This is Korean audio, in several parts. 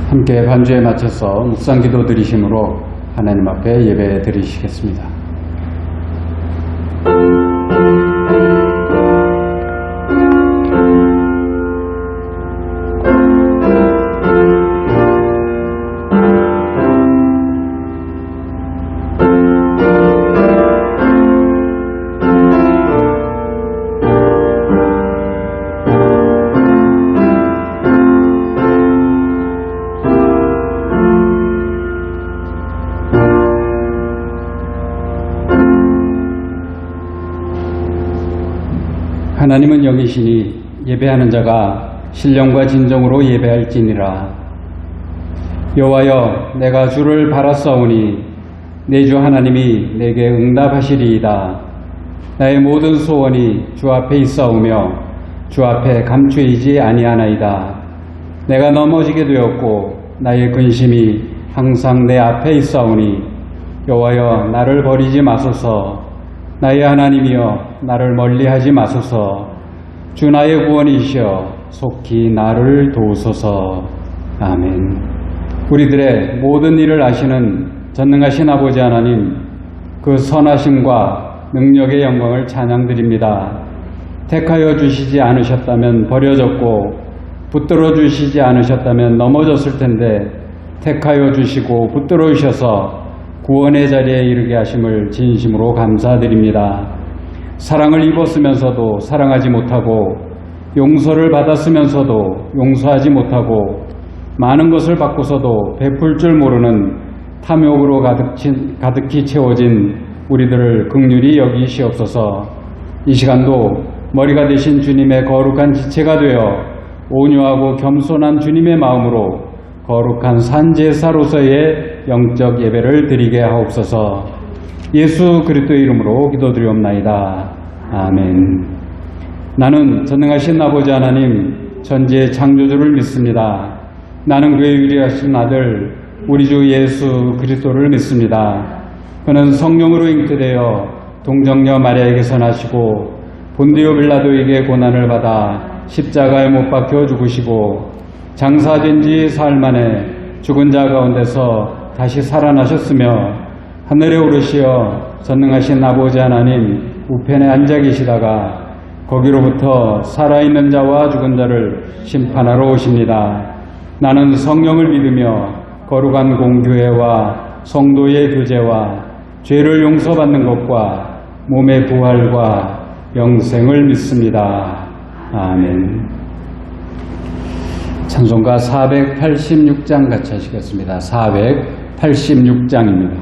함께 반주에 맞춰서 묵상기도 드리심으로 하나님 앞에 예배 드리시겠습니다. 하나님은 영이시니 예배하는 자가 신령과 진정으로 예배할지니라. 여호와여, 내가 주를 바라사오니 내 주 하나님이 내게 응답하시리이다. 나의 모든 소원이 주 앞에 있사오며 주 앞에 감추이지 아니하나이다. 내가 넘어지게 되었고 나의 근심이 항상 내 앞에 있사오니 여호와여, 나를 버리지 마소서. 나의 하나님이여, 나를 멀리하지 마소서. 주 나의 구원이시여, 속히 나를 도우소서. 아멘. 우리들의 모든 일을 아시는 전능하신 아버지 하나님, 그 선하심과 능력의 영광을 찬양드립니다. 택하여 주시지 않으셨다면 버려졌고 붙들어 주시지 않으셨다면 넘어졌을 텐데 택하여 주시고 붙들어 주셔서 구원의 자리에 이르게 하심을 진심으로 감사드립니다. 사랑을 입었으면서도 사랑하지 못하고 용서를 받았으면서도 용서하지 못하고 많은 것을 받고서도 베풀 줄 모르는 탐욕으로 가득히 채워진 우리들을 긍휼히 여기시옵소서. 이 시간도 머리가 되신 주님의 거룩한 지체가 되어 온유하고 겸손한 주님의 마음으로 거룩한 산제사로서의 영적 예배를 드리게 하옵소서. 예수 그리스도의 이름으로 기도드리옵나이다. 아멘. 나는 전능하신 아버지 하나님 천지의 창조주를 믿습니다. 나는 그의 유일하신 아들 우리 주 예수 그리스도를 믿습니다. 그는 성령으로 잉태되어 동정녀 마리아에게서 나시고 본디오 빌라도에게 고난을 받아 십자가에 못 박혀 죽으시고 장사된 지 사흘 만에 죽은 자 가운데서 다시 살아나셨으며 하늘에 오르시어 전능하신 아버지 하나님 우편에 앉아 계시다가 거기로부터 살아있는 자와 죽은 자를 심판하러 오십니다. 나는 성령을 믿으며 거룩한 공교회와 성도의 교제와 죄를 용서받는 것과 몸의 부활과 영생을 믿습니다. 아멘. 찬송가 486장 같이 하시겠습니다. 486장입니다.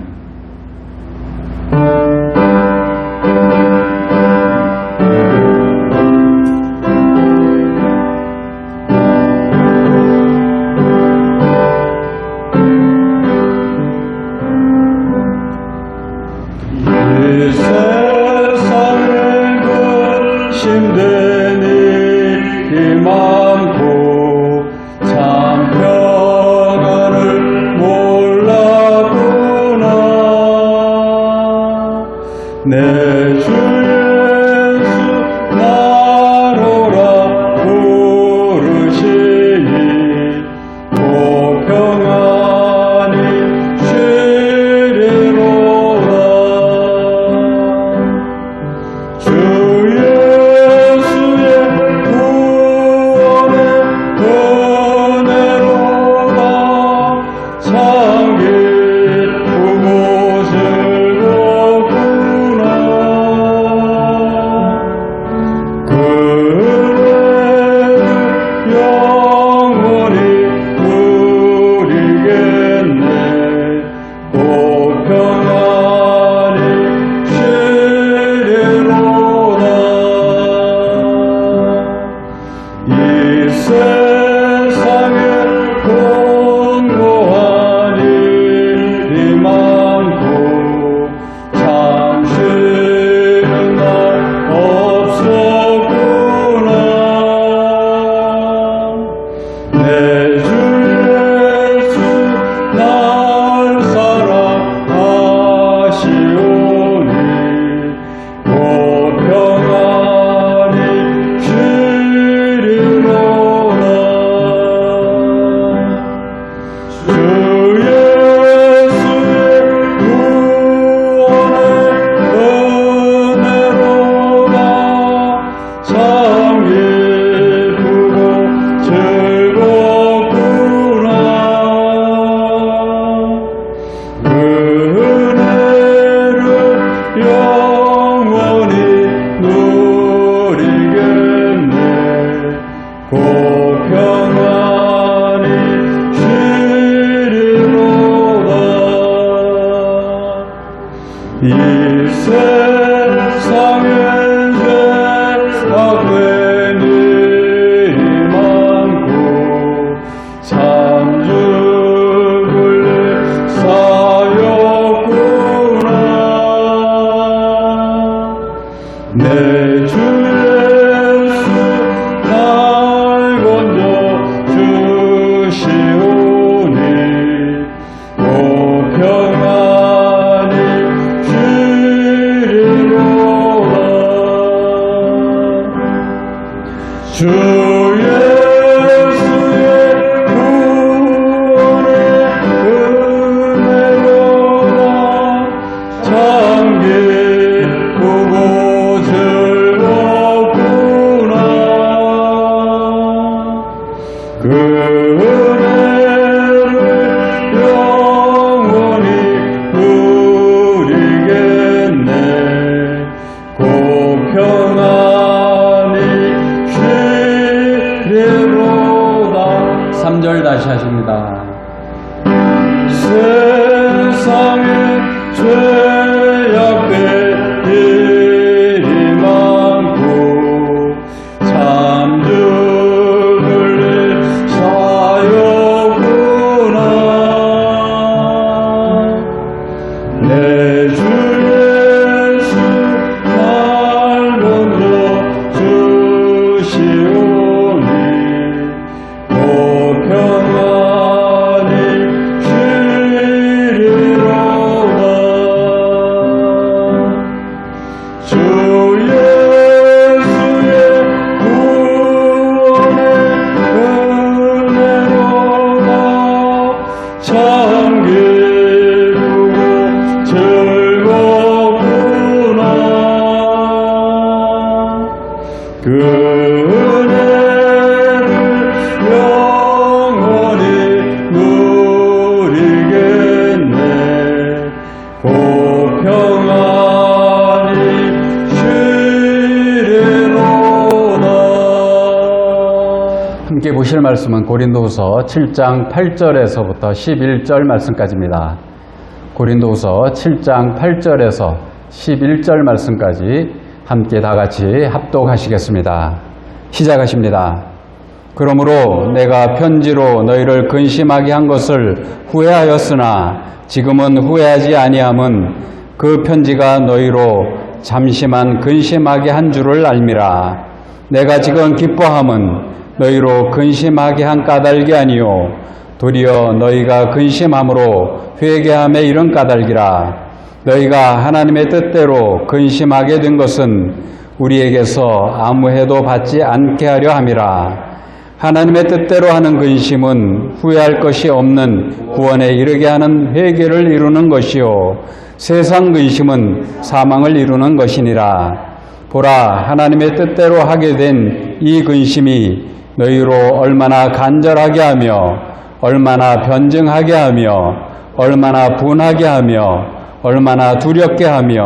평안히 쉬리로다. 이 세상엔 죄악된 일이 많고 참 죽을 일 쌓였구나. 내 주 예수 날 건져 주시오니 오 평안히 쉬리로다. 주 예수의 구원의 은혜로다. 참 기쁘고 즐겁구나. 그 은혜를 영원히 누리겠네. 고 평안히 쉬리로다. 3절 다시 하십니다. 세상에 죄악된 일이 많고 참 죽을 일 쌓였구나. 내 주 예수 날 건져 주시오니 오 평안히 쉬리로다. 주 예수의 구원의 은혜로다. 참 기쁘고 즐겁구나. 그 은혜를 영원히 누리겠네. 고 평안히 쉬리로다. 함께 보실 말씀은 고린도후서 7장 8절에서부터 11절 말씀까지입니다. 고린도후서 7장 8절에서 11절 말씀까지 함께 다 같이 합독하시겠습니다. 시작하십니다. 그러므로 내가 편지로 너희를 근심하게 한 것을 후회하였으나 지금은 후회하지 아니함은 그 편지가 너희로 잠시만 근심하게 한 줄을 알미라. 내가 지금 기뻐함은 너희로 근심하게 한 까닭이 아니요 도리어 너희가 근심함으로 회개함에 이른 까닭이라. 너희가 하나님의 뜻대로 근심하게 된 것은 우리에게서 아무 해도 받지 않게 하려 함이라. 하나님의 뜻대로 하는 근심은 후회할 것이 없는 구원에 이르게 하는 회개를 이루는 것이요 세상 근심은 사망을 이루는 것이니라. 보라, 하나님의 뜻대로 하게 된 이 근심이 너희로 얼마나 간절하게 하며 얼마나 변증하게 하며 얼마나 분하게 하며 얼마나 두렵게 하며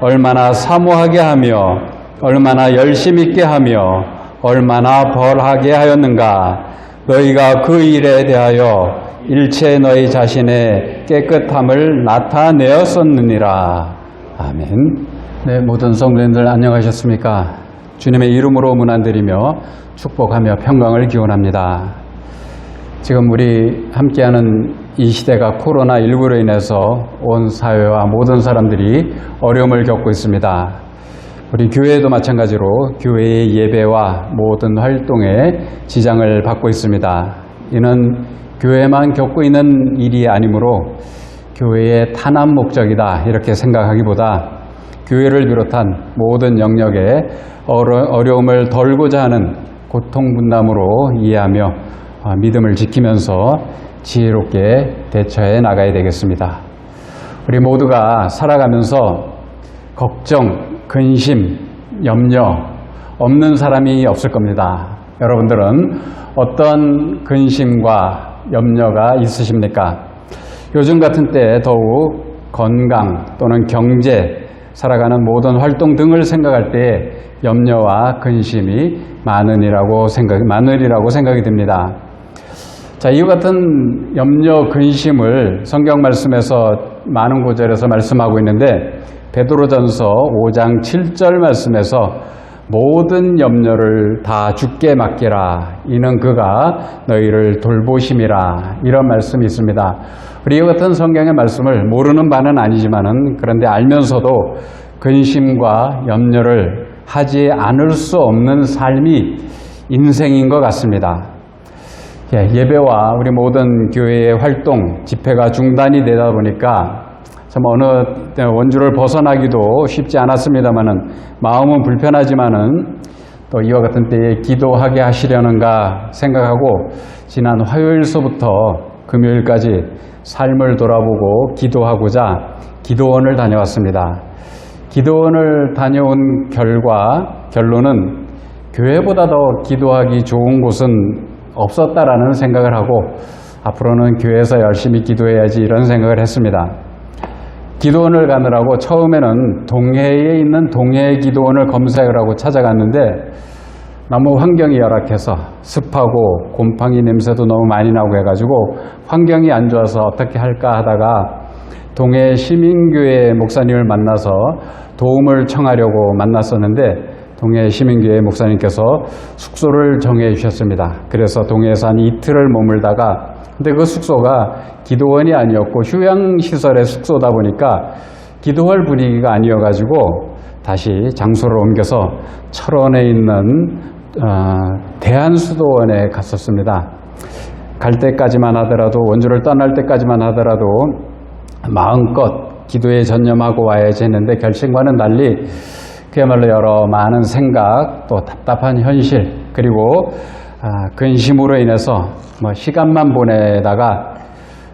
얼마나 사모하게 하며 얼마나 열심 있게 하며 얼마나 벌하게 하였는가. 너희가 그 일에 대하여 일체 너희 자신의 깨끗함을 나타내었었느니라. 아멘. 네, 모든 성도님들 안녕하셨습니까? 주님의 이름으로 문안드리며 축복하며 평강을 기원합니다. 지금 우리 함께하는 이 시대가 코로나19로 인해서 온 사회와 모든 사람들이 어려움을 겪고 있습니다. 우리 교회도 마찬가지로 교회의 예배와 모든 활동에 지장을 받고 있습니다. 이는 교회만 겪고 있는 일이 아니므로 교회의 탄압 목적이다 이렇게 생각하기보다 교회를 비롯한 모든 영역에 어려움을 덜고자 하는 고통 분담으로 이해하며 믿음을 지키면서 지혜롭게 대처해 나가야 되겠습니다. 우리 모두가 살아가면서 걱정, 근심, 염려 없는 사람이 없을 겁니다. 여러분들은 어떤 근심과 염려가 있으십니까? 요즘 같은 때 더욱 건강 또는 경제, 살아가는 모든 활동 등을 생각할 때 염려와 근심이 많으리라고 생각이 듭니다. 자, 이와 같은 염려, 근심을 성경 말씀에서 많은 구절에서 말씀하고 있는데 베드로전서 5장 7절 말씀에서 모든 염려를 다 주께 맡기라. 이는 그가 너희를 돌보심이라. 이런 말씀이 있습니다. 우리 이와 같은 성경의 말씀을 모르는 바는 아니지만은 그런데 알면서도 근심과 염려를 하지 않을 수 없는 삶이 인생인 것 같습니다. 예배와 우리 모든 교회의 활동, 집회가 중단이 되다 보니까 참 어느 원주를 벗어나기도 쉽지 않았습니다만은 마음은 불편하지만은 또 이와 같은 때에 기도하게 하시려는가 생각하고 지난 화요일서부터 금요일까지 삶을 돌아보고 기도하고자 기도원을 다녀왔습니다. 기도원을 다녀온 결론은 교회보다 더 기도하기 좋은 곳은 없었다라는 생각을 하고 앞으로는 교회에서 열심히 기도해야지 이런 생각을 했습니다. 기도원을 가느라고 처음에는 동해에 있는 동해 기도원을 검색을 하고 찾아갔는데 너무 환경이 열악해서 습하고 곰팡이 냄새도 너무 많이 나고 해가지고 환경이 안 좋아서 어떻게 할까 하다가 동해 시민교회 목사님을 만나서 도움을 청하려고 만났었는데 동해 시민교회 목사님께서 숙소를 정해 주셨습니다. 그래서 동해에서 한 이틀을 머물다가 근데 그 숙소가 기도원이 아니었고 휴양시설의 숙소다 보니까 기도할 분위기가 아니어가지고 다시 장소를 옮겨서 철원에 있는 대한수도원에 갔었습니다. 갈 때까지만 하더라도 원주를 떠날 때까지만 하더라도 마음껏 기도에 전념하고 와야지 했는데 결심과는 달리 그야말로 여러 많은 생각 또 답답한 현실 그리고 근심으로 인해서 시간만 보내다가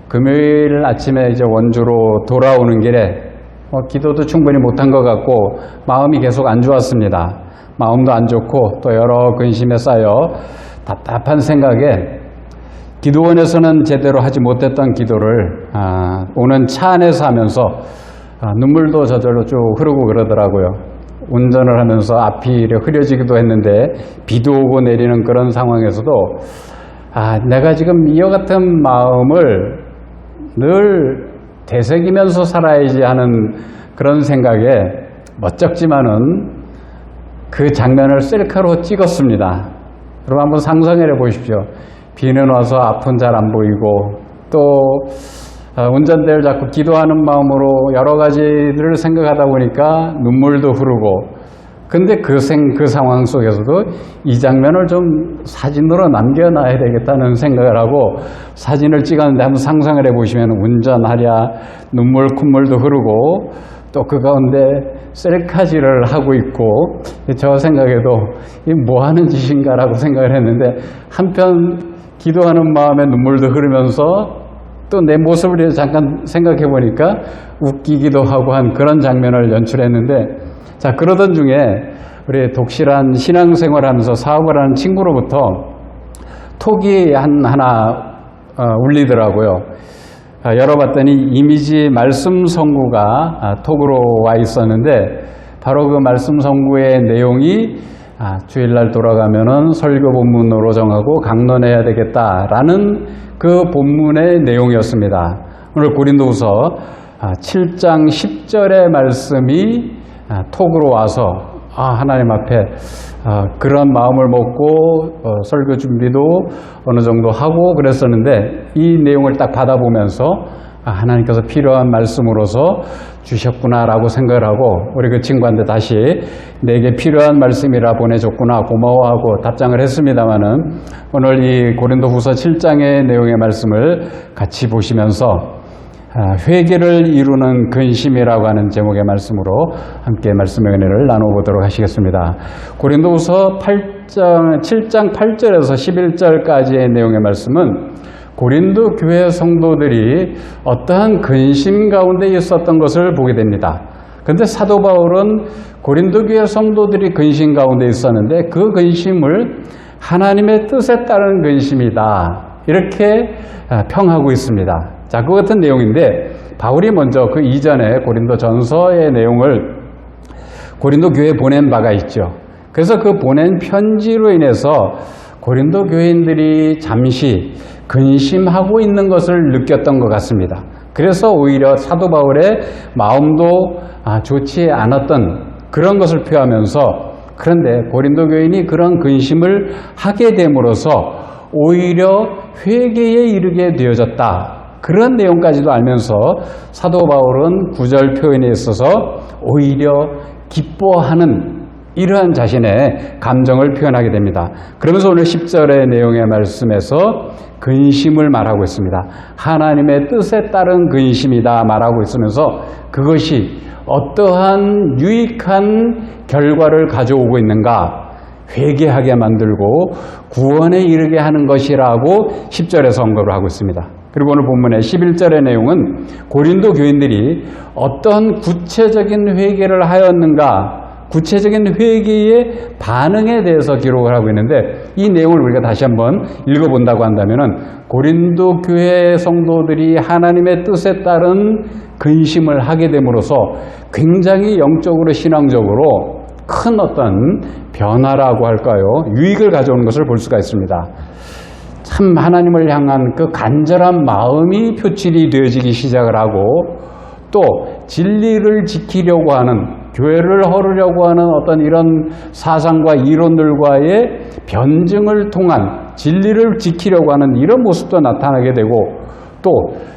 금요일 아침에 이제 원주로 돌아오는 길에 기도도 충분히 못한 것 같고 마음이 계속 안 좋았습니다. 마음도 안 좋고 또 여러 근심에 쌓여 답답한 생각에 기도원에서는 제대로 하지 못했던 기도를 오는 차 안에서 하면서 눈물도 저절로 쭉 흐르고 그러더라고요. 운전을 하면서 앞이 흐려지기도 했는데 비도 오고 내리는 그런 상황에서도 내가 지금 이와 같은 마음을 늘 되새기면서 살아야지 하는 그런 생각에 멋쩍지만은 그 장면을 셀카로 찍었습니다. 여러분 한번 상상해 보십시오. 비는 와서 앞은 잘 안 보이고 또 운전대를 잡고 기도하는 마음으로 여러 가지를 생각하다 보니까 눈물도 흐르고 근데 그 상황 속에서도 이 장면을 좀 사진으로 남겨놔야 되겠다는 생각을 하고 사진을 찍었는데 한번 상상을 해보시면 운전하랴 눈물 콧물도 흐르고 또 그 가운데 셀카질을 하고 있고 저 생각에도 이 뭐 하는 짓인가라고 생각을 했는데 한편 기도하는 마음에 눈물도 흐르면서 또 내 모습을 잠깐 생각해 보니까 웃기기도 하고 한 그런 장면을 연출했는데 자 그러던 중에 우리 독실한 신앙생활 하면서 사업을 하는 친구로부터 톡이 하나 울리더라고요. 열어봤더니 이미지 말씀 선구가 톡으로 와 있었는데 바로 그 말씀 선구의 내용이 주일날 돌아가면은 설교 본문으로 정하고 강론해야 되겠다라는 그 본문의 내용이었습니다. 오늘 고린도후서 7장 10절의 말씀이 톡으로 와서 하나님 앞에 그런 마음을 먹고 설교 준비도 어느 정도 하고 그랬었는데 이 내용을 딱 받아보면서 하나님께서 필요한 말씀으로서 주셨구나라고 생각을 하고 우리 그 친구한테 다시 내게 필요한 말씀이라 보내줬구나 고마워하고 답장을 했습니다마는 오늘 이 고린도후서 7장의 내용의 말씀을 같이 보시면서 회개를 이루는 근심이라고 하는 제목의 말씀으로 함께 말씀의 은혜를 나눠보도록 하시겠습니다. 고린도후서 7장 8절에서 11절까지의 내용의 말씀은 고린도 교회 성도들이 어떠한 근심 가운데 있었던 것을 보게 됩니다. 그런데 사도 바울은 고린도 교회 성도들이 근심 가운데 있었는데 그 근심을 하나님의 뜻에 따른 근심이다. 이렇게 평하고 있습니다. 자, 그 같은 내용인데 바울이 먼저 그 이전에 고린도 전서의 내용을 고린도 교회에 보낸 바가 있죠. 그래서 그 보낸 편지로 인해서 고린도 교인들이 잠시 근심하고 있는 것을 느꼈던 것 같습니다. 그래서 오히려 사도 바울의 마음도 좋지 않았던 그런 것을 표하면서, 그런데 고린도 교인이 그런 근심을 하게 됨으로써 오히려 회개에 이르게 되어졌다, 그런 내용까지도 알면서 사도 바울은 구절 표현에 있어서 오히려 기뻐하는 이러한 자신의 감정을 표현하게 됩니다. 그러면서 오늘 10절의 내용의 말씀에서 근심을 말하고 있습니다. 하나님의 뜻에 따른 근심이다 말하고 있으면서 그것이 어떠한 유익한 결과를 가져오고 있는가, 회개하게 만들고 구원에 이르게 하는 것이라고 10절에서 언급을 하고 있습니다. 그리고 오늘 본문의 11절의 내용은 고린도 교인들이 어떤 구체적인 회개를 하였는가, 구체적인 회개의 반응에 대해서 기록을 하고 있는데, 이 내용을 우리가 다시 한번 읽어본다고 한다면은 고린도 교회 성도들이 하나님의 뜻에 따른 근심을 하게 됨으로써 굉장히 영적으로 신앙적으로 큰 어떤 변화라고 할까요? 유익을 가져오는 것을 볼 수가 있습니다. 참 하나님을 향한 그 간절한 마음이 표출이 되어지기 시작을 하고, 또 진리를 지키려고 하는, 교회를 허르려고 하는 어떤 이런 사상과 이론들과의 변증을 통한 진리를 지키려고 하는 이런 모습도 나타나게 되고, 또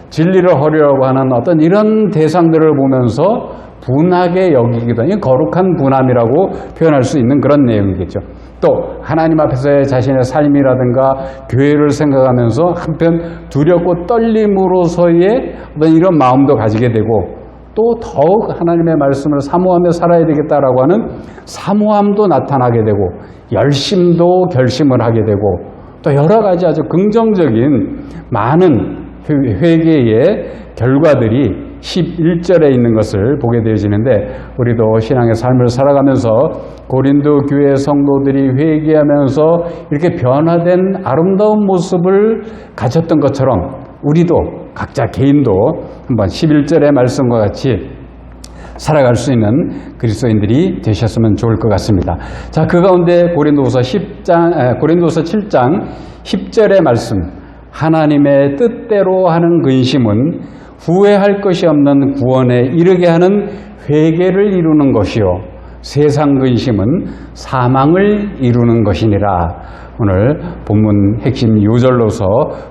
진리를 허르려고 하는 어떤 이런 대상들을 보면서 분하게 여기기도 하는, 거룩한 분함이라고 표현할 수 있는 그런 내용이겠죠. 또 하나님 앞에서의 자신의 삶이라든가 교회를 생각하면서 한편 두렵고 떨림으로서의 어떤 이런 마음도 가지게 되고, 또 더욱 하나님의 말씀을 사모하며 살아야 되겠다라고 하는 사모함도 나타나게 되고, 열심도 결심을 하게 되고, 또 여러 가지 아주 긍정적인 많은 회개의 결과들이 11절에 있는 것을 보게 되어지는데, 우리도 신앙의 삶을 살아가면서 고린도 교회 성도들이 회개하면서 이렇게 변화된 아름다운 모습을 가졌던 것처럼 우리도 각자 개인도 한번 11절의 말씀과 같이 살아갈 수 있는 그리스도인들이 되셨으면 좋을 것 같습니다. 자, 그 가운데 고린도서 7장 10절의 말씀, 하나님의 뜻대로 하는 근심은 후회할 것이 없는 구원에 이르게 하는 회개를 이루는 것이요, 세상 근심은 사망을 이루는 것이니라. 오늘 본문 핵심 요절로서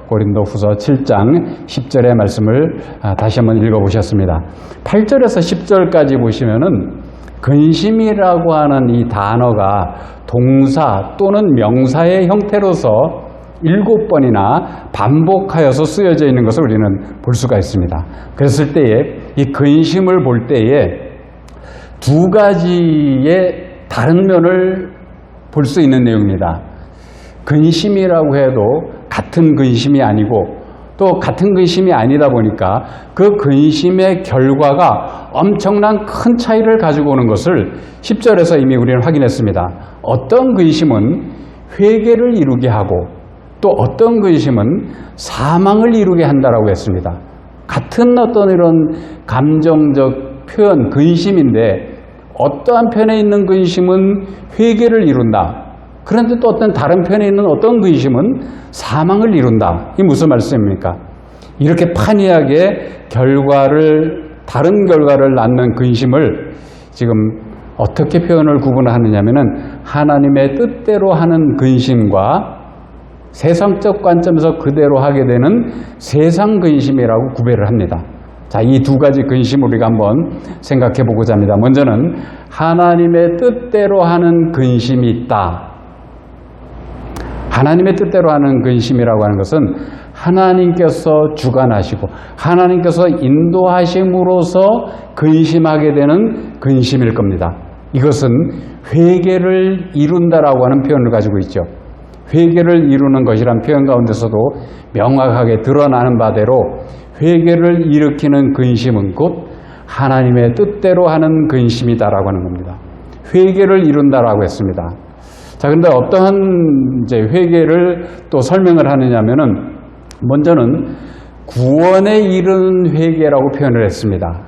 고린도후서 7장 10절의 말씀을 다시 한번 읽어보셨습니다. 8절에서 10절까지 보시면은 근심이라고 하는 이 단어가 동사 또는 명사의 형태로서 7번이나 반복하여서 쓰여져 있는 것을 우리는 볼 수가 있습니다. 그랬을 때에 이 근심을 볼 때에 두 가지의 다른 면을 볼 수 있는 내용입니다. 근심이라고 해도 같은 근심이 아니고, 또 같은 근심이 아니다 보니까 그 근심의 결과가 엄청난 큰 차이를 가지고 오는 것을 10절에서 이미 우리는 확인했습니다. 어떤 근심은 회개를 이루게 하고, 또 어떤 근심은 사망을 이루게 한다라고 했습니다. 같은 어떤 이런 감정적 표현, 근심인데 어떠한 편에 있는 근심은 회개를 이룬다. 그런데 또 어떤 다른 편에 있는 어떤 근심은 사망을 이룬다. 이게 무슨 말씀입니까? 이렇게 판이하게 다른 결과를 낳는 근심을 지금 어떻게 표현을 구분하느냐면은 하나님의 뜻대로 하는 근심과 세상적 관점에서 그대로 하게 되는 세상 근심이라고 구별을 합니다. 자, 이 두 가지 근심 우리가 한번 생각해 보고자 합니다. 먼저는 하나님의 뜻대로 하는 근심이 있다. 하나님의 뜻대로 하는 근심이라고 하는 것은 하나님께서 주관하시고 하나님께서 인도하심으로써 근심하게 되는 근심일 겁니다. 이것은 회개를 이룬다라고 하는 표현을 가지고 있죠. 회개를 이루는 것이란 표현 가운데서도 명확하게 드러나는 바대로 회개를 일으키는 근심은 곧 하나님의 뜻대로 하는 근심이다라고 하는 겁니다. 회개를 이룬다라고 했습니다. 자, 그런데 어떠한 이제 회개를 또 설명을 하느냐면은 먼저는 구원에 이르는 회개라고 표현을 했습니다.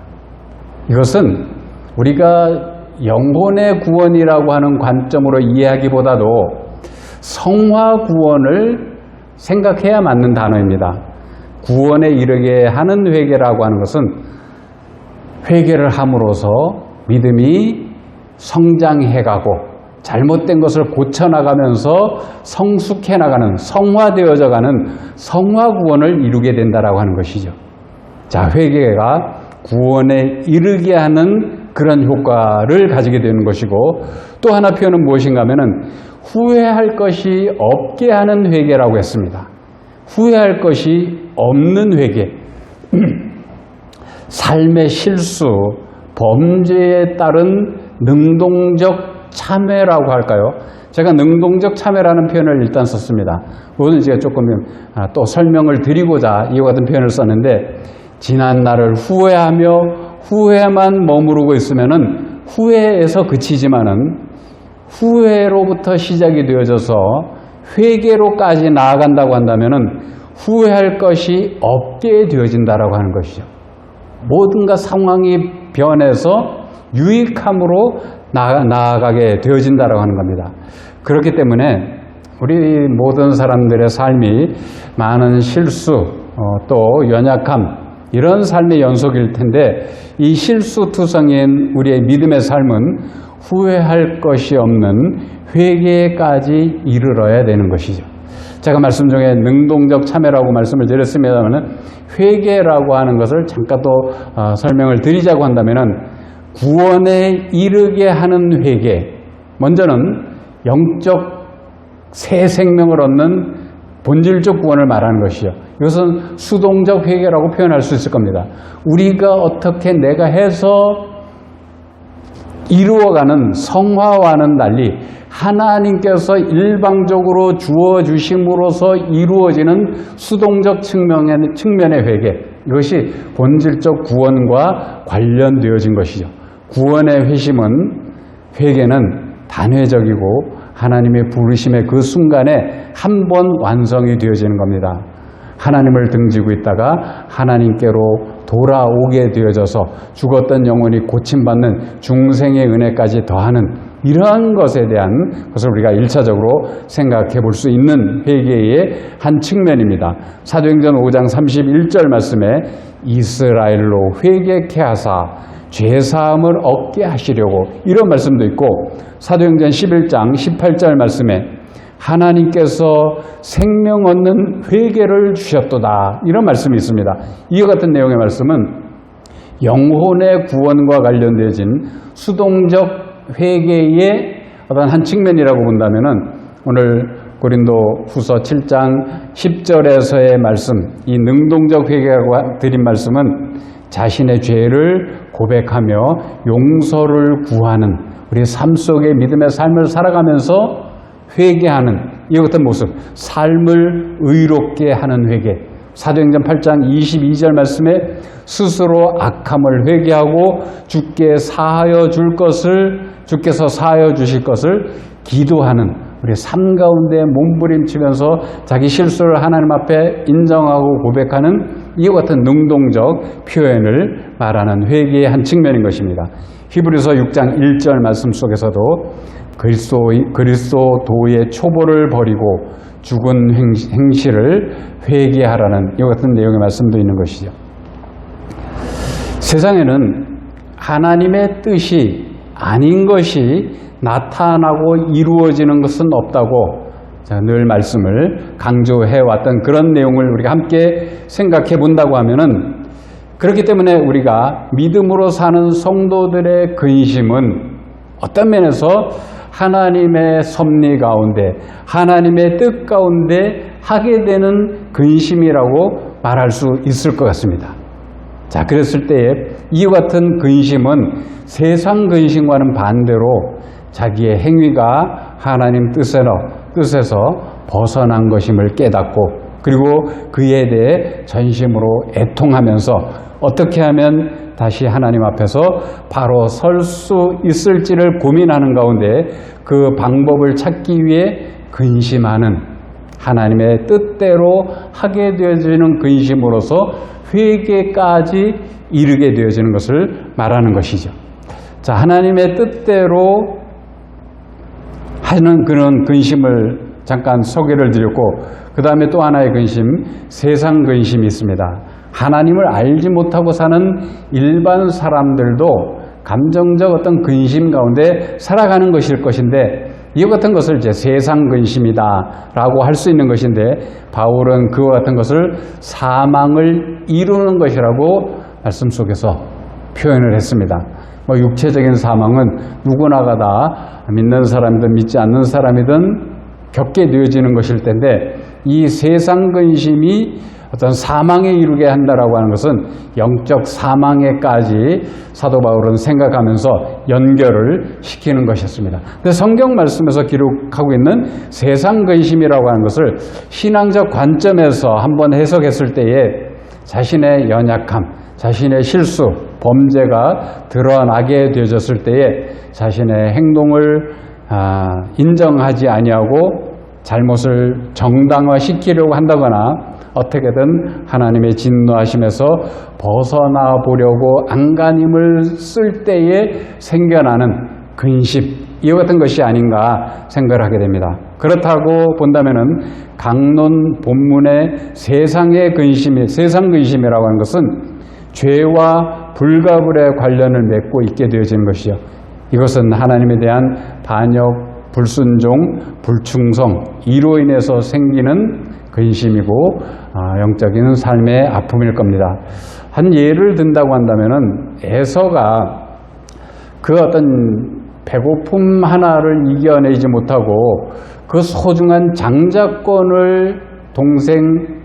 이것은 우리가 영혼의 구원이라고 하는 관점으로 이해하기보다도 성화 구원을 생각해야 맞는 단어입니다. 구원에 이르게 하는 회개라고 하는 것은 회개를 함으로써 믿음이 성장해가고 잘못된 것을 고쳐나가면서 성숙해나가는, 성화되어져가는 성화구원을 이루게 된다라고 하는 것이죠. 자, 회개가 구원에 이르게 하는 그런 효과를 가지게 되는 것이고, 또 하나 표현은 무엇인가 하면은 후회할 것이 없게 하는 회개라고 했습니다. 후회할 것이 없는 회개. 삶의 실수, 범죄에 따른 능동적 참회라고 할까요? 제가 능동적 참회라는 표현을 일단 썼습니다. 그거는 제가 조금 또 설명을 드리고자 이와 같은 표현을 썼는데, 지난 날을 후회하며 후회만 머무르고 있으면은 후회에서 그치지만은 후회로부터 시작이 되어져서 회개로까지 나아간다고 한다면은 후회할 것이 없게 되어진다라고 하는 것이죠. 모든가 상황이 변해서 유익함으로 나아가게 되어진다라고 하는 겁니다. 그렇기 때문에 우리 모든 사람들의 삶이 많은 실수, 또 연약함, 이런 삶의 연속일 텐데, 이 실수투성인 우리의 믿음의 삶은 후회할 것이 없는 회개까지 이르러야 되는 것이죠. 제가 말씀 중에 능동적 참회라고 말씀을 드렸습니다만, 회개라고 하는 것을 잠깐 또 설명을 드리자고 한다면, 구원에 이르게 하는 회개, 먼저는 영적 새 생명을 얻는 본질적 구원을 말하는 것이죠. 이것은 수동적 회개라고 표현할 수 있을 겁니다. 우리가 어떻게 내가 해서 이루어가는 성화와는 달리 하나님께서 일방적으로 주어주심으로써 이루어지는 수동적 측면의 회개, 이것이 본질적 구원과 관련되어진 것이죠. 구원의 회개는 단회적이고 하나님의 부르심의 그 순간에 한 번 완성이 되어지는 겁니다. 하나님을 등지고 있다가 하나님께로 돌아오게 되어져서 죽었던 영혼이 고침받는 중생의 은혜까지 더하는 이러한 것에 대한 것을 우리가 1차적으로 생각해 볼 수 있는 회개의 한 측면입니다. 사도행전 5장 31절 말씀에 이스라엘로 회개케 하사 죄사함을 얻게 하시려고, 이런 말씀도 있고, 사도행전 11장 18절 말씀에 하나님께서 생명 얻는 회개를 주셨도다, 이런 말씀이 있습니다. 이와 같은 내용의 말씀은 영혼의 구원과 관련되어진 수동적 회개의 어떤 한 측면이라고 본다면은, 오늘 고린도 후서 7장 10절에서의 말씀, 이 능동적 회개라고 드린 말씀은 자신의 죄를 고백하며 용서를 구하는, 우리 삶 속의 믿음의 삶을 살아가면서 회개하는 이 같은 모습, 삶을 의롭게 하는 회개. 사도행전 8장 22절 말씀에 스스로 악함을 회개하고 주께서 사하여 주실 것을 기도하는, 우리 삶 가운데 몸부림치면서 자기 실수를 하나님 앞에 인정하고 고백하는 이와 같은 능동적 표현을 말하는 회개의 한 측면인 것입니다. 히브리서 6장 1절 말씀 속에서도 그리스도의 초보를 버리고 죽은 행실을 회개하라는 이와 같은 내용의 말씀도 있는 것이죠. 세상에는 하나님의 뜻이 아닌 것이 나타나고 이루어지는 것은 없다고 늘 말씀을 강조해왔던 그런 내용을 우리가 함께 생각해 본다고 하면은, 그렇기 때문에 우리가 믿음으로 사는 성도들의 근심은 어떤 면에서 하나님의 섭리 가운데, 하나님의 뜻 가운데 하게 되는 근심이라고 말할 수 있을 것 같습니다. 자, 그랬을 때에 이와 같은 근심은 세상 근심과는 반대로 자기의 행위가 하나님 뜻에서 벗어난 것임을 깨닫고, 그리고 그에 대해 전심으로 애통하면서 어떻게 하면 다시 하나님 앞에서 바로 설 수 있을지를 고민하는 가운데 그 방법을 찾기 위해 근심하는, 하나님의 뜻대로 하게 되어지는 근심으로서 회개까지 이르게 되어지는 것을 말하는 것이죠. 자, 하나님의 뜻대로 하는 그런 근심을 잠깐 소개를 드렸고, 그 다음에 또 하나의 근심, 세상 근심이 있습니다. 하나님을 알지 못하고 사는 일반 사람들도 감정적 어떤 근심 가운데 살아가는 것일 것인데, 이와 같은 것을 이제 세상 근심이다라고 할 수 있는 것인데, 바울은 그와 같은 것을 사망을 이루는 것이라고 말씀 속에서 표현을 했습니다. 뭐 육체적인 사망은 누구나가 다 믿는 사람이든 믿지 않는 사람이든 겪게 되어지는 것일 텐데, 이 세상 근심이 어떤 사망에 이르게 한다라고 하는 것은 영적 사망에까지 사도 바울은 생각하면서 연결을 시키는 것이었습니다. 근데 성경 말씀에서 기록하고 있는 세상 근심이라고 하는 것을 신앙적 관점에서 한번 해석했을 때에 자신의 연약함, 자신의 실수, 범죄가 드러나게 되어졌을 때에 자신의 행동을 인정하지 아니하고 잘못을 정당화시키려고 한다거나 어떻게든 하나님의 진노하심에서 벗어나 보려고 안간힘을 쓸 때에 생겨나는 근심, 이와 같은 것이 아닌가 생각을 하게 됩니다. 그렇다고 본다면은 강론 본문의 세상의 근심이, 세상 근심이라고 하는 것은 죄와 불가불의 관련을 맺고 있게 되어지는 것이요. 이것은 하나님에 대한 반역, 불순종, 불충성, 이로 인해서 생기는 근심이고 영적인 삶의 아픔일 겁니다. 한 예를 든다고 한다면은 에서가 그 어떤 배고픔 하나를 이겨내지 못하고 그 소중한 장자권을 동생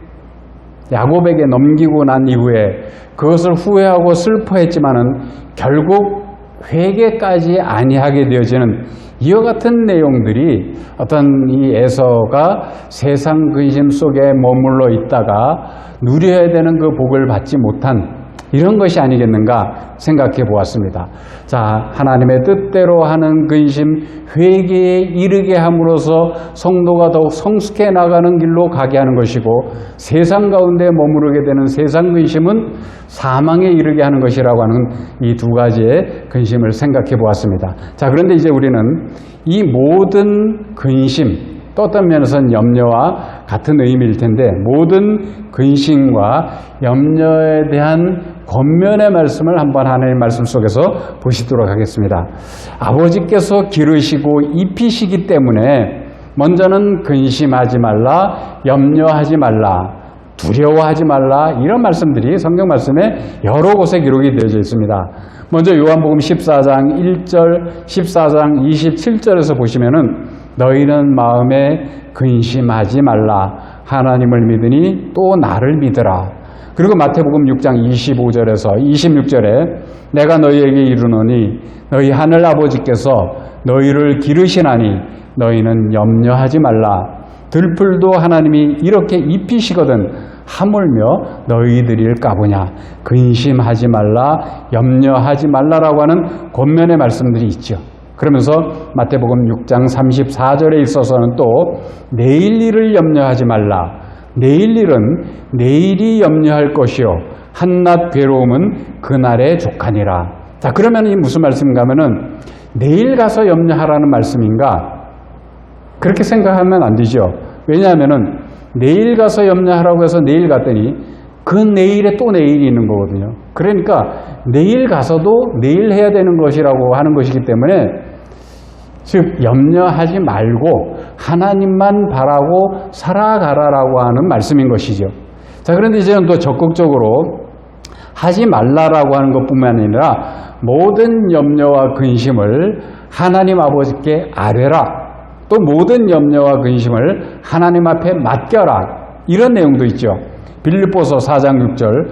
야곱에게 넘기고 난 이후에 그것을 후회하고 슬퍼했지만은 결국 회개까지 아니하게 되어지는 이와 같은 내용들이 어떤 이 에서가 세상 근심 속에 머물러 있다가 누려야 되는 그 복을 받지 못한 이런 것이 아니겠는가 생각해 보았습니다. 자, 하나님의 뜻대로 하는 근심, 회개에 이르게 함으로써 성도가 더욱 성숙해 나가는 길로 가게 하는 것이고, 세상 가운데 머무르게 되는 세상 근심은 사망에 이르게 하는 것이라고 하는 이 두 가지의 근심을 생각해 보았습니다. 자, 그런데 이제 우리는 이 모든 근심, 또 어떤 면에서는 염려와 같은 의미일 텐데, 모든 근심과 염려에 대한 권면의 말씀을 한번 하나님의 말씀 속에서 보시도록 하겠습니다. 아버지께서 기르시고 입히시기 때문에 먼저는 근심하지 말라, 염려하지 말라, 두려워하지 말라, 이런 말씀들이 성경 말씀에 여러 곳에 기록이 되어져 있습니다. 먼저 요한복음 14장 1절, 14장 27절에서 보시면은 너희는 마음에 근심하지 말라, 하나님을 믿으니 또 나를 믿으라. 그리고 마태복음 6장 25절에서 26절에 내가 너희에게 이르노니 너희 하늘 아버지께서 너희를 기르시나니 너희는 염려하지 말라. 들풀도 하나님이 이렇게 입히시거든 하물며 너희들일까보냐. 근심하지 말라, 염려하지 말라라고 하는 권면의 말씀들이 있죠. 그러면서 마태복음 6장 34절에 있어서는 또 내일 일을 염려하지 말라. 내일 일은 내일이 염려할 것이요 한낱 괴로움은 그날에 족하니라. 자, 그러면 이 무슨 말씀인가 하면은 내일 가서 염려하라는 말씀인가? 그렇게 생각하면 안 되죠. 왜냐하면은 내일 가서 염려하라고 해서 내일 갔더니 그 내일에 또 내일이 있는 거거든요. 그러니까 내일 가서도 내일 해야 되는 것이라고 하는 것이기 때문에, 즉 염려하지 말고 하나님만 바라고 살아가라라고 하는 말씀인 것이죠. 자, 그런데 이제는 또 적극적으로 하지 말라라고 하는 것뿐만 아니라 모든 염려와 근심을 하나님 아버지께 아뢰라. 또 모든 염려와 근심을 하나님 앞에 맡겨라. 이런 내용도 있죠. 빌립보서 4장 6절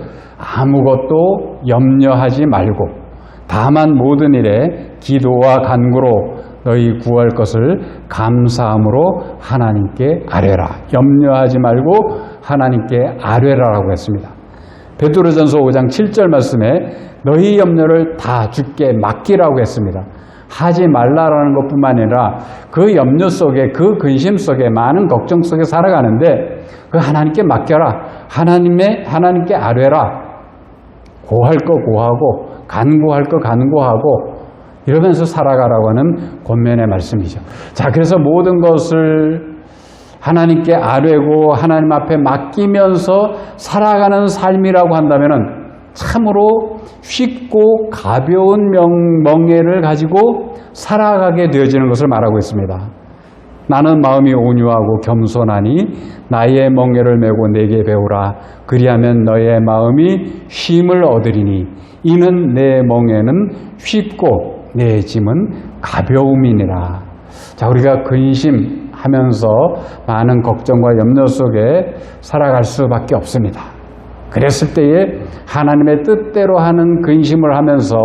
아무것도 염려하지 말고 다만 모든 일에 기도와 간구로 너희 구할 것을 감사함으로 하나님께 아뢰라. 염려하지 말고 하나님께 아뢰라라고 했습니다. 베드로전서 5장 7절 말씀에 너희 염려를 다 주께 맡기라고 했습니다. 하지 말라라는 것뿐만 아니라 그 염려 속에, 그 근심 속에, 많은 걱정 속에 살아가는데 그 하나님께 맡겨라. 하나님께 아뢰라. 고할 거 고하고 간구할 거 간구하고 이러면서 살아가라고 하는 권면의 말씀이죠. 자, 그래서 모든 것을 하나님께 아뢰고 하나님 앞에 맡기면서 살아가는 삶이라고 한다면은 참으로 쉽고 가벼운 멍에를 가지고 살아가게 되어지는 것을 말하고 있습니다. 나는 마음이 온유하고 겸손하니 나의 멍에를 메고 내게 배우라. 그리하면 너의 마음이 쉼을 얻으리니 이는 내 멍에는 쉽고 내 짐은 가벼움이니라. 자, 우리가 근심하면서 많은 걱정과 염려 속에 살아갈 수밖에 없습니다. 그랬을 때에 하나님의 뜻대로 하는 근심을 하면서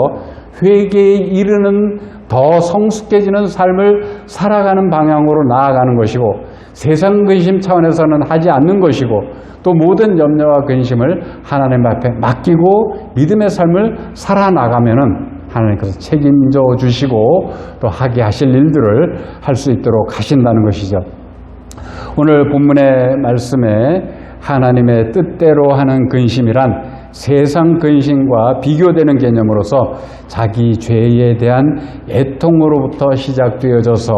회개에 이르는 더 성숙해지는 삶을 살아가는 방향으로 나아가는 것이고, 세상 근심 차원에서는 하지 않는 것이고, 또 모든 염려와 근심을 하나님 앞에 맡기고 믿음의 삶을 살아나가면은 하나님께서 책임져 주시고 또 하게 하실 일들을 할 수 있도록 하신다는 것이죠. 오늘 본문의 말씀에 하나님의 뜻대로 하는 근심이란 세상 근심과 비교되는 개념으로서 자기 죄에 대한 애통으로부터 시작되어져서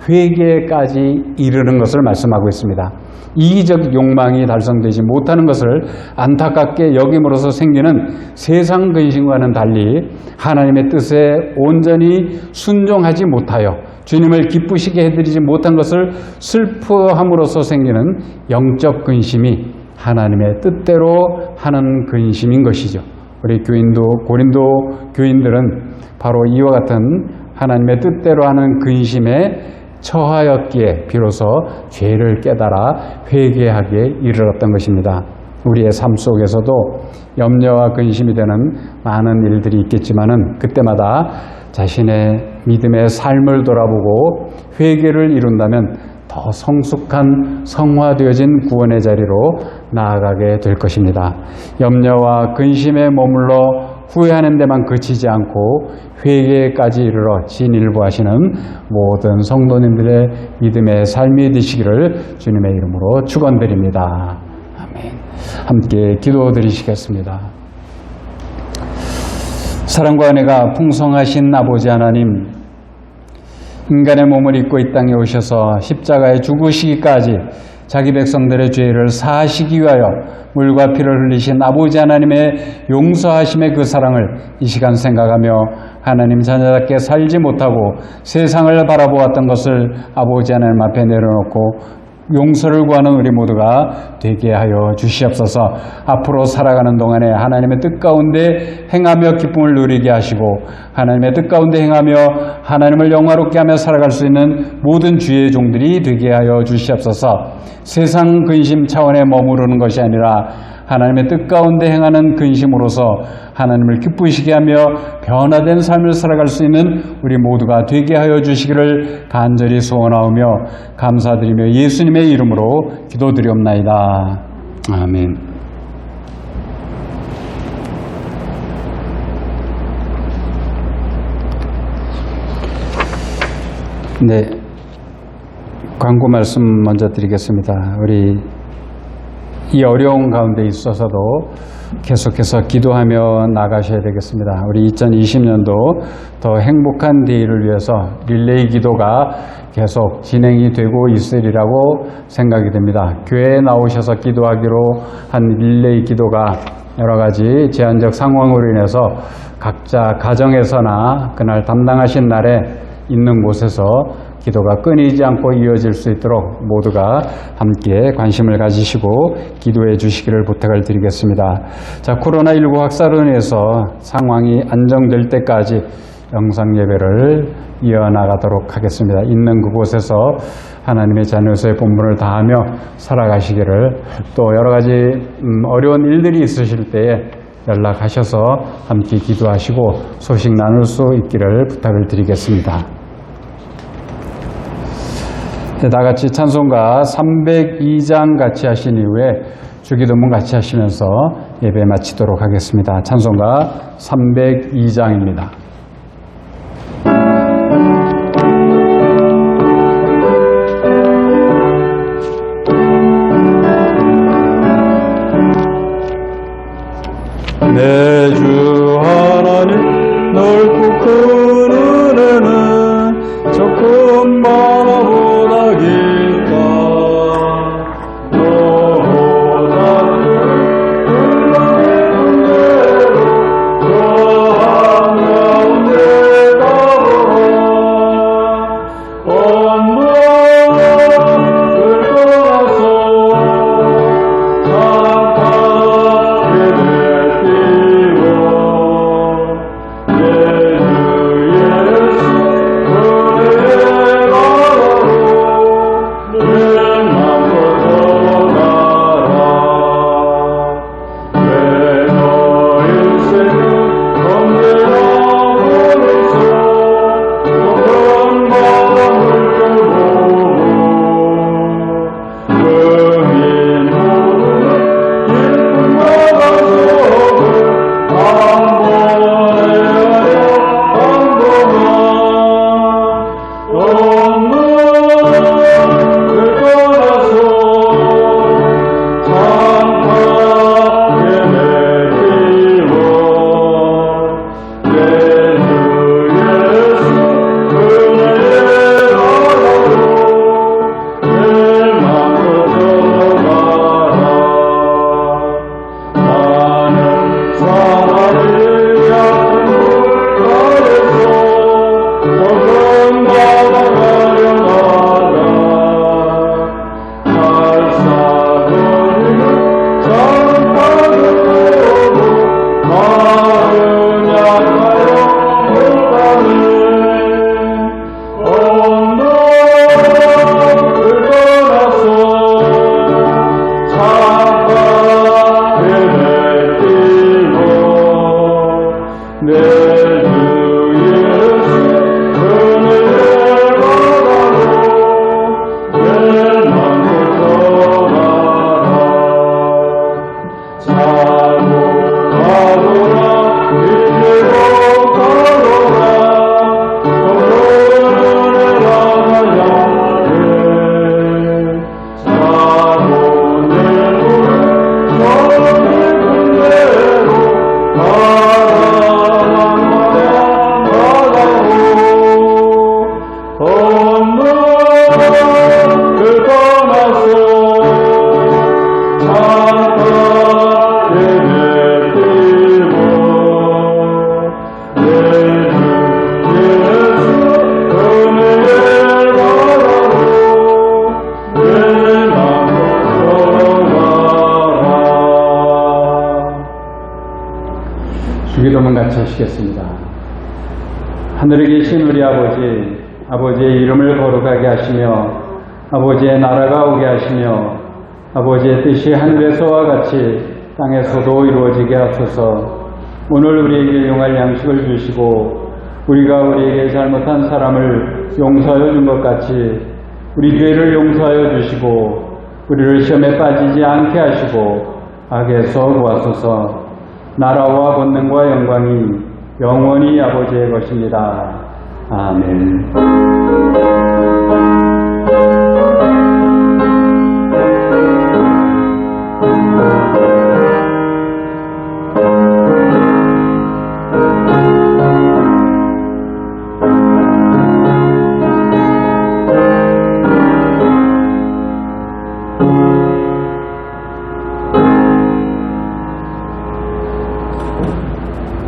회개까지 이르는 것을 말씀하고 있습니다. 이기적 욕망이 달성되지 못하는 것을 안타깝게 여김으로써 생기는 세상 근심과는 달리 하나님의 뜻에 온전히 순종하지 못하여 주님을 기쁘시게 해드리지 못한 것을 슬퍼함으로써 생기는 영적 근심이 하나님의 뜻대로 하는 근심인 것이죠. 우리 고린도 교인들은 바로 이와 같은 하나님의 뜻대로 하는 근심에 처하였기에 비로소 죄를 깨달아 회개하기에 이르렀던 것입니다. 우리의 삶 속에서도 염려와 근심이 되는 많은 일들이 있겠지만은 그때마다 자신의 믿음의 삶을 돌아보고 회개를 이룬다면 더 성숙한 성화되어진 구원의 자리로 나아가게 될 것입니다. 염려와 근심에 머물러 후회하는 데만 그치지 않고 회개까지 이르러 진일보하시는 모든 성도님들의 믿음의 삶이 되시기를 주님의 이름으로 축원드립니다. 아멘. 함께 기도드리시겠습니다. 사랑과 은혜가 풍성하신 아버지 하나님, 인간의 몸을 입고 이 땅에 오셔서 십자가에 죽으시기까지 자기 백성들의 죄를 사하시기 위하여 물과 피를 흘리신 아버지 하나님의 용서하심의 그 사랑을 이 시간 생각하며 하나님 자녀답게 살지 못하고 세상을 바라보았던 것을 아버지 하나님 앞에 내려놓고 용서를 구하는 우리 모두가 되게 하여 주시옵소서. 앞으로 살아가는 동안에 하나님의 뜻 가운데 행하며 기쁨을 누리게 하시고 하나님의 뜻 가운데 행하며 하나님을 영화롭게 하며 살아갈 수 있는 모든 주의 종들이 되게 하여 주시옵소서. 세상 근심 차원에 머무르는 것이 아니라 하나님의 뜻 가운데 행하는 근심으로서 하나님을 기쁘시게 하며 변화된 삶을 살아갈 수 있는 우리 모두가 되게 하여 주시기를 간절히 소원하오며 감사드리며 예수님의 이름으로 기도드리옵나이다. 아멘. 네, 광고 말씀 먼저 드리겠습니다. 우리 이 어려운 가운데 있어서도 계속해서 기도하며 나가셔야 되겠습니다. 우리 2020년도 더 행복한 데이를 위해서 릴레이 기도가 계속 진행이 되고 있으리라고 생각이 됩니다. 교회에 나오셔서 기도하기로 한 릴레이 기도가 여러 가지 제한적 상황으로 인해서 각자 가정에서나 그날 담당하신 날에 있는 곳에서 기도가 끊이지 않고 이어질 수 있도록 모두가 함께 관심을 가지시고 기도해 주시기를 부탁을 드리겠습니다. 자, 코로나19 확산으로 인해서 상황이 안정될 때까지 영상 예배를 이어나가도록 하겠습니다. 있는 그곳에서 하나님의 자녀로서의 본분을 다하며 살아가시기를, 또 여러 가지 어려운 일들이 있으실 때에 연락하셔서 함께 기도하시고 소식 나눌 수 있기를 부탁을 드리겠습니다. 다같이 찬송가 302장 같이 하신 이후에 주기도문 같이 하시면서 예배 마치도록 하겠습니다. 찬송가 302장입니다. 내 주 하나님 넓고 큰 같이 하시겠습니다. 하늘에 계신 우리 아버지, 아버지의 이름을 거룩하게 하시며 아버지의 나라가 오게 하시며 아버지의 뜻이 하늘에서와 같이 땅에서도 이루어지게 하소서. 오늘 우리에게 용할 양식을 주시고 우리가 우리에게 잘못한 사람을 용서하여 준 것 같이 우리 죄를 용서하여 주시고 우리를 시험에 빠지지 않게 하시고 악에서 구하소서. 나라와 권능과 영광이 영원히 아버지의 것입니다. 아멘.